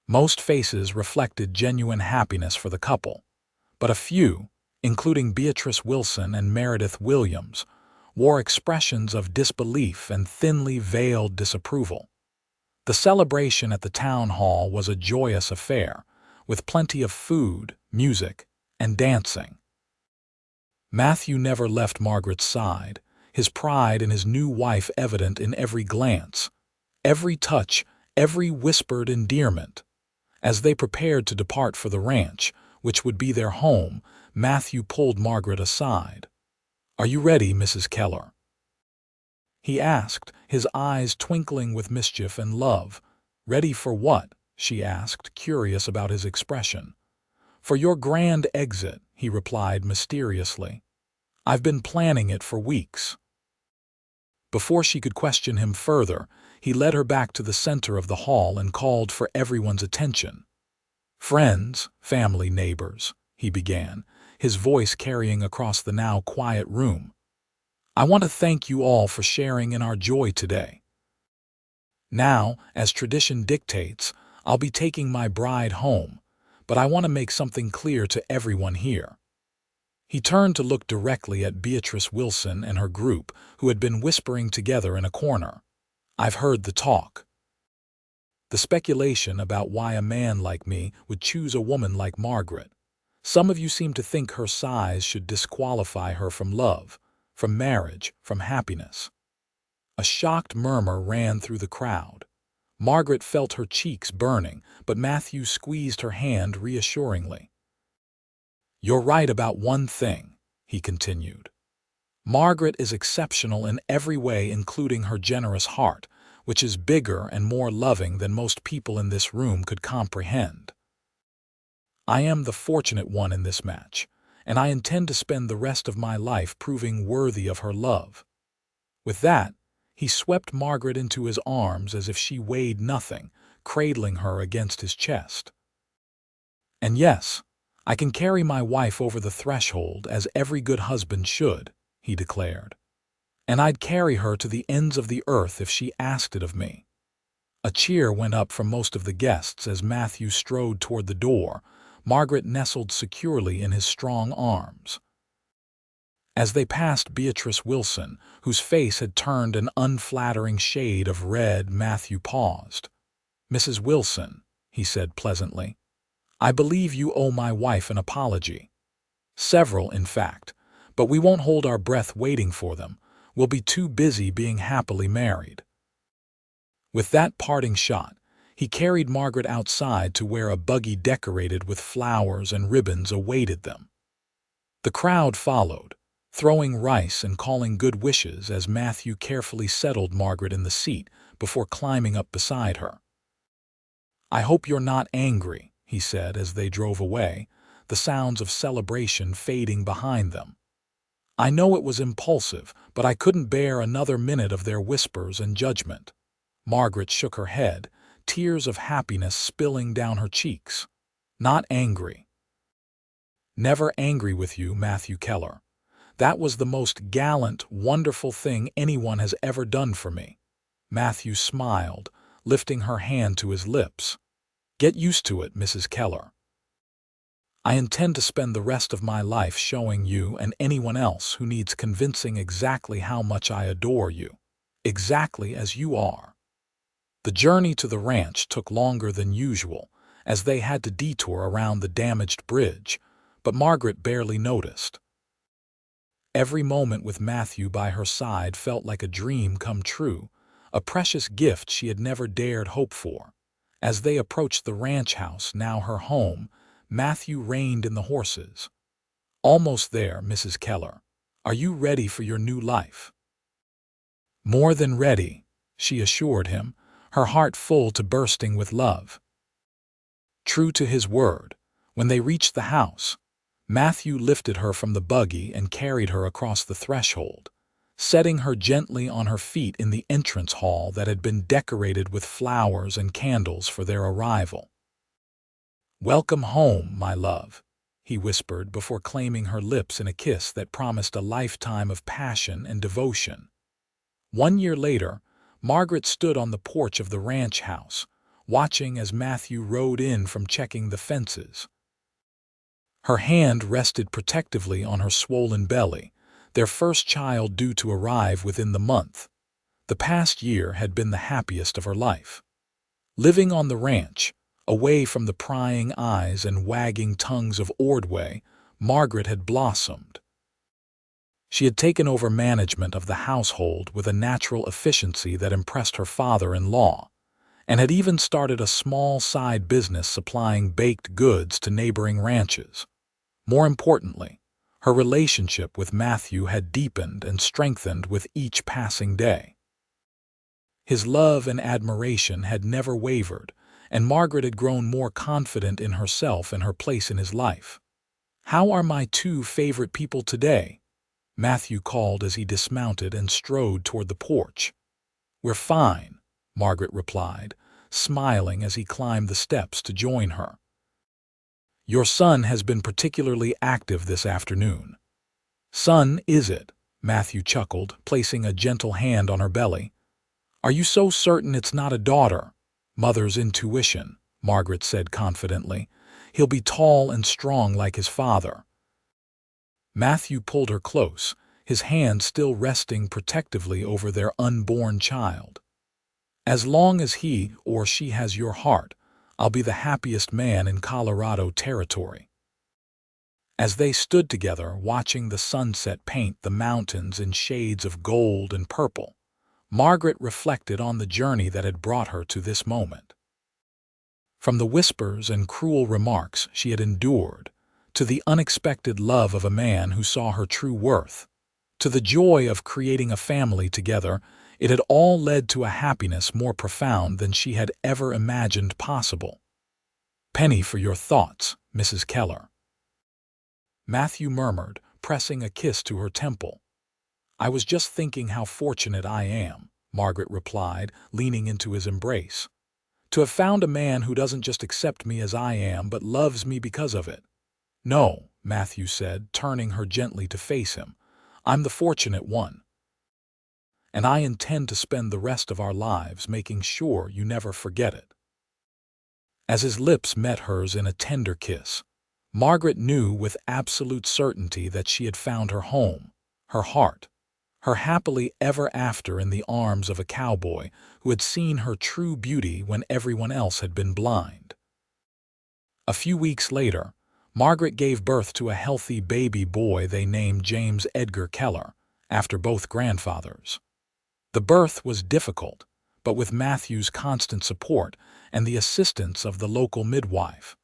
Most faces reflected genuine happiness for the couple, but a few, including Beatrice Wilson and Meredith Williams, wore expressions of disbelief and thinly veiled disapproval. The celebration at the town hall was a joyous affair, with plenty of food, music, and dancing. Matthew never left Margaret's side, his pride in his new wife evident in every glance, every touch, every whispered endearment. As they prepared to depart for the ranch, which would be their home, Matthew pulled Margaret aside. "Are you ready, Mrs. Keller?" he asked, his eyes twinkling with mischief and love. "Ready for what?" she asked, curious about his expression. "For your grand exit," he replied mysteriously. "I've been planning it for weeks." Before she could question him further, he led her back to the center of the hall and called for everyone's attention. "Friends, family, neighbors," he began, his voice carrying across the now quiet room. "I want to thank you all for sharing in our joy today. Now, as tradition dictates, I'll be taking my bride home, but I want to make something clear to everyone here." He turned to look directly at Beatrice Wilson and her group, who had been whispering together in a corner. "I've heard the talk. The speculation about why a man like me would choose a woman like Margaret. Some of you seem to think her size should disqualify her from love, from marriage, from happiness." A shocked murmur ran through the crowd. Margaret felt her cheeks burning, but Matthew squeezed her hand reassuringly. "You're right about one thing," he continued. "Margaret is exceptional in every way, including her generous heart, which is bigger and more loving than most people in this room could comprehend. I am the fortunate one in this match, and I intend to spend the rest of my life proving worthy of her love." With that, he swept Margaret into his arms as if she weighed nothing, cradling her against his chest. "And yes, I can carry my wife over the threshold as every good husband should," he declared. "And I'd carry her to the ends of the earth if she asked it of me." A cheer went up from most of the guests as Matthew strode toward the door, Margaret nestled securely in his strong arms. As they passed Beatrice Wilson, whose face had turned an unflattering shade of red, Matthew paused. "Mrs. Wilson," he said pleasantly, "I believe you owe my wife an apology. Several, in fact, but we won't hold our breath waiting for them. We'll be too busy being happily married." With that parting shot, he carried Margaret outside to where a buggy decorated with flowers and ribbons awaited them. The crowd followed, throwing rice and calling good wishes as Matthew carefully settled Margaret in the seat before climbing up beside her. "I hope you're not angry," he said as they drove away, the sounds of celebration fading behind them. "I know it was impulsive, but I couldn't bear another minute of their whispers and judgment." Margaret shook her head, tears of happiness spilling down her cheeks. "Not angry. Never angry with you, Matthew Keller. That was the most gallant, wonderful thing anyone has ever done for me." Matthew smiled, lifting her hand to his lips. "Get used to it, Mrs. Keller. I intend to spend the rest of my life showing you and anyone else who needs convincing exactly how much I adore you, exactly as you are." The journey to the ranch took longer than usual, as they had to detour around the damaged bridge, but Margaret barely noticed. Every moment with Matthew by her side felt like a dream come true, a precious gift she had never dared hope for. As they approached the ranch house, now her home, Matthew reined in the horses. "Almost there, Mrs. Keller. Are you ready for your new life?" "More than ready," she assured him, her heart full to bursting with love. True to his word, when they reached the house, Matthew lifted her from the buggy and carried her across the threshold, setting her gently on her feet in the entrance hall that had been decorated with flowers and candles for their arrival. "Welcome home, my love," he whispered before claiming her lips in a kiss that promised a lifetime of passion and devotion. 1 year later, Margaret stood on the porch of the ranch house, watching as Matthew rode in from checking the fences. Her hand rested protectively on her swollen belly, their first child due to arrive within the month. The past year had been the happiest of her life. Living on the ranch, away from the prying eyes and wagging tongues of Ordway, Margaret had blossomed. She had taken over management of the household with a natural efficiency that impressed her father-in-law, and had even started a small side business supplying baked goods to neighboring ranches. More importantly, her relationship with Matthew had deepened and strengthened with each passing day. His love and admiration had never wavered, and Margaret had grown more confident in herself and her place in his life. "How are my two favorite people today?" Matthew called as he dismounted and strode toward the porch. "We're fine," Margaret replied, smiling as he climbed the steps to join her. "Your son has been particularly active this afternoon." "Son, is it?" Matthew chuckled, placing a gentle hand on her belly. "Are you so certain it's not a daughter?" "Mother's intuition," Margaret said confidently. "He'll be tall and strong like his father." Matthew pulled her close, his hand still resting protectively over their unborn child. "As long as he or she has your heart, I'll be the happiest man in Colorado territory." As they stood together watching the sunset paint the mountains in shades of gold and purple, Margaret reflected on the journey that had brought her to this moment. From the whispers and cruel remarks she had endured, to the unexpected love of a man who saw her true worth, to the joy of creating a family together. It had all led to a happiness more profound than she had ever imagined possible. "Penny for your thoughts, Mrs. Keller," Matthew murmured, pressing a kiss to her temple. "I was just thinking how fortunate I am," Margaret replied, leaning into his embrace. "To have found a man who doesn't just accept me as I am, but loves me because of it." "No," Matthew said, turning her gently to face him. "I'm the fortunate one. And I intend to spend the rest of our lives making sure you never forget it." As his lips met hers in a tender kiss, Margaret knew with absolute certainty that she had found her home, her heart, her happily ever after in the arms of a cowboy who had seen her true beauty when everyone else had been blind. A few weeks later, Margaret gave birth to a healthy baby boy they named James Edgar Keller, after both grandfathers. The birth was difficult, but with Matthew's constant support and the assistance of the local midwife,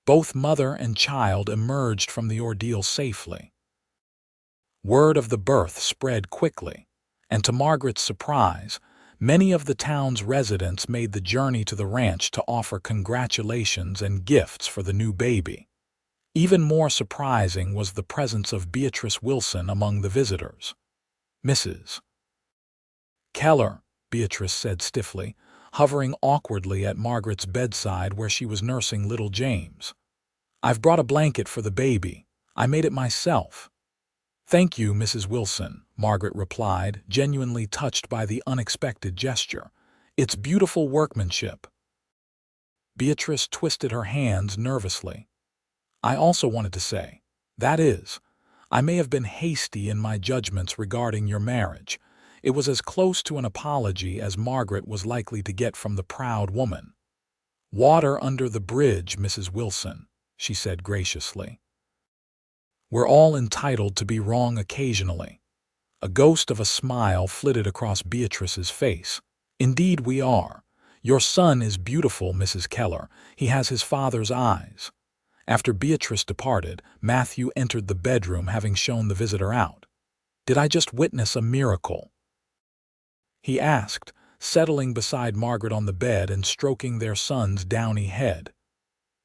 both mother and child emerged from the ordeal safely. Word of the birth spread quickly, and to Margaret's surprise, many of the town's residents made the journey to the ranch to offer congratulations and gifts for the new baby. Even more surprising was the presence of Beatrice Wilson among the visitors. "Mrs. Keller," Beatrice said stiffly, hovering awkwardly at Margaret's bedside where she was nursing little James. "I've brought a blanket for the baby. I made it myself." "Thank you, Mrs. Wilson," Margaret replied, genuinely touched by the unexpected gesture. "It's beautiful workmanship." Beatrice twisted her hands nervously. "I also wanted to say, that is, I may have been hasty in my judgments regarding your marriage." It was as close to an apology as Margaret was likely to get from the proud woman. "Water under the bridge, Mrs. Wilson," she said graciously. "We're all entitled to be wrong occasionally." A ghost of a smile flitted across Beatrice's face. "Indeed we are. Your son is beautiful, Mrs. Keller. He has his father's eyes." After Beatrice departed, Matthew entered the bedroom, having shown the visitor out. "Did I just witness a miracle?" he asked, settling beside Margaret on the bed and stroking their son's downy head.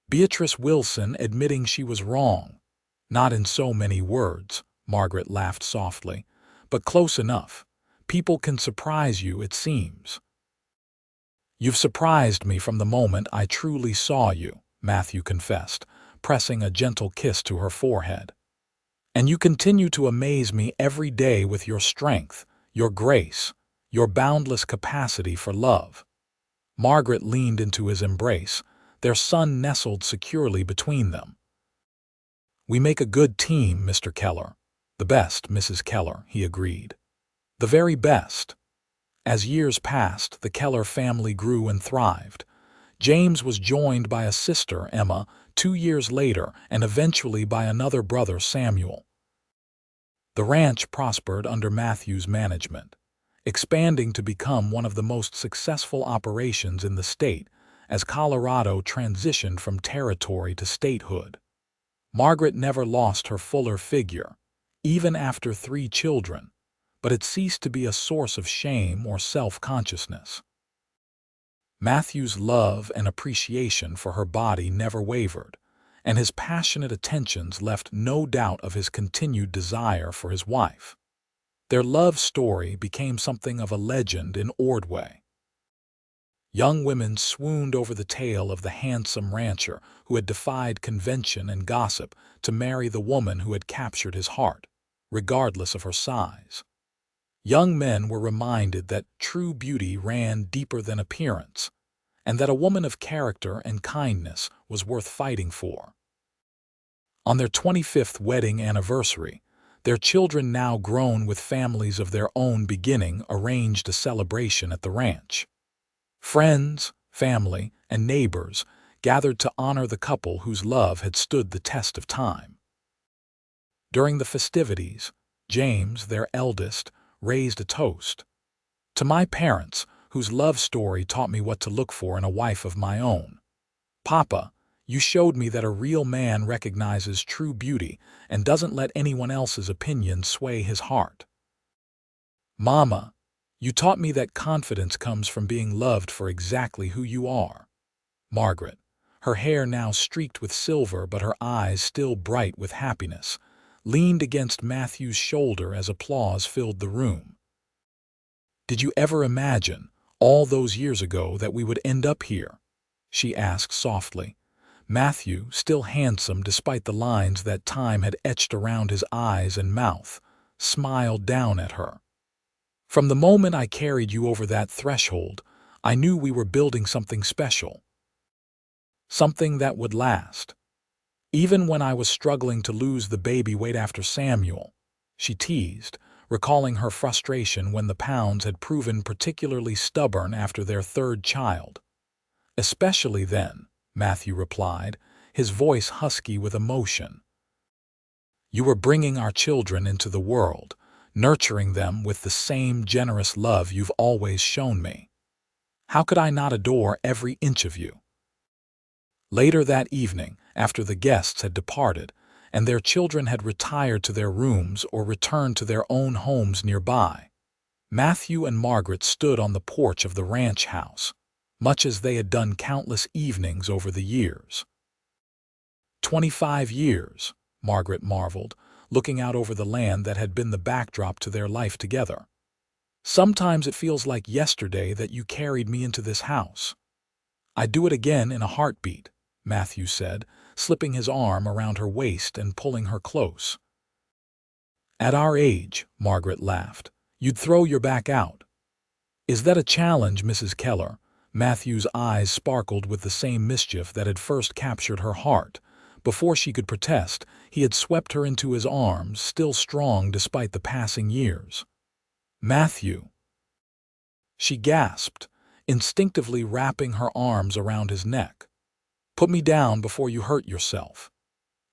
Beatrice Wilson admitting she was wrong. "Not in so many words," Margaret laughed softly, "but close enough. People can surprise you, it seems." "You've surprised me from the moment I truly saw you," Matthew confessed, pressing a gentle kiss to her forehead. "And you continue to amaze me every day with your strength, your grace, your boundless capacity for love." Margaret leaned into his embrace, their son nestled securely between them. "We make a good team, Mr. Keller." "The best, Mrs. Keller," he agreed. "The very best." As years passed, the Keller family grew and thrived. James was joined by a sister, Emma, 2 years later, and eventually by another brother, Samuel. The ranch prospered under Matthew's management, expanding to become one of the most successful operations in the state as Colorado transitioned from territory to statehood. Margaret never lost her fuller figure, even after 3 children, but it ceased to be a source of shame or self-consciousness. Matthew's love and appreciation for her body never wavered, and his passionate attentions left no doubt of his continued desire for his wife. Their love story became something of a legend in Ordway. Young women swooned over the tale of the handsome rancher who had defied convention and gossip to marry the woman who had captured his heart, regardless of her size. Young men were reminded that true beauty ran deeper than appearance, and that a woman of character and kindness was worth fighting for. On their 25th wedding anniversary, their children, now grown with families of their own beginning, arranged a celebration at the ranch. Friends, family, and neighbors gathered to honor the couple whose love had stood the test of time. During the festivities, James, their eldest, raised a toast. "To my parents, whose love story taught me what to look for in a wife of my own. Papa, You showed me that a real man recognizes true beauty and doesn't let anyone else's opinion sway his heart. Mama, you taught me that confidence comes from being loved for exactly who you are. Margaret, her hair now streaked with silver but her eyes still bright with happiness, leaned against Matthew's shoulder as applause filled the room. Did you ever imagine, all those years ago, that we would end up here? She asked softly. Matthew, still handsome despite the lines that time had etched around his eyes and mouth, smiled down at her. From the moment I carried you over that threshold, I knew we were building something special. Something that would last. Even when I was struggling to lose the baby weight after Samuel, she teased, recalling her frustration when the pounds had proven particularly stubborn after their third child. Especially then, Matthew replied, his voice husky with emotion. You were bringing our children into the world, nurturing them with the same generous love you've always shown me. How could I not adore every inch of you? Later that evening, after the guests had departed, and their children had retired to their rooms or returned to their own homes nearby, Matthew and Margaret stood on the porch of the ranch house, much as they had done countless evenings over the years. 25 years, Margaret marveled, looking out over the land that had been the backdrop to their life together. Sometimes it feels like yesterday that you carried me into this house. I'd do it again in a heartbeat, Matthew said, slipping his arm around her waist and pulling her close. At our age, Margaret laughed, you'd throw your back out. Is that a challenge, Mrs. Keller? Matthew's eyes sparkled with the same mischief that had first captured her heart. Before she could protest, he had swept her into his arms, still strong despite the passing years. Matthew! She gasped, instinctively wrapping her arms around his neck. Put me down before you hurt yourself.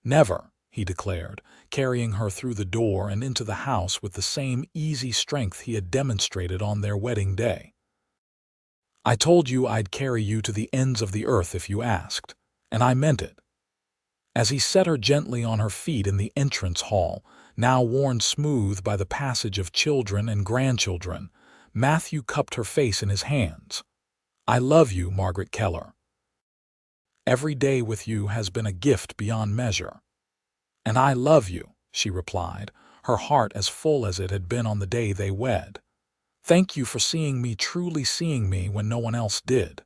Never, he declared, carrying her through the door and into the house with the same easy strength he had demonstrated on their wedding day. I told you I'd carry you to the ends of the earth if you asked, and I meant it. As he set her gently on her feet in the entrance hall, now worn smooth by the passage of children and grandchildren, Matthew cupped her face in his hands. I love you, Margaret Keller. Every day with you has been a gift beyond measure. And I love you, she replied, her heart as full as it had been on the day they wed. Thank you for seeing me, truly seeing me when no one else did.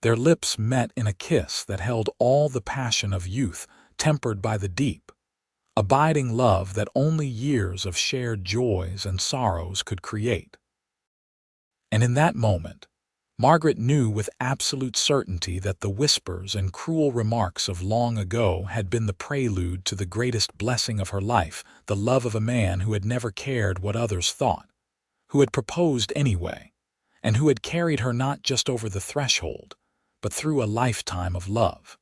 Their lips met in a kiss that held all the passion of youth, tempered by the deep, abiding love that only years of shared joys and sorrows could create. And in that moment, Margaret knew with absolute certainty that the whispers and cruel remarks of long ago had been the prelude to the greatest blessing of her life, the love of a man who had never cared what others thought, who had proposed anyway, and who had carried her not just over the threshold, but through a lifetime of love.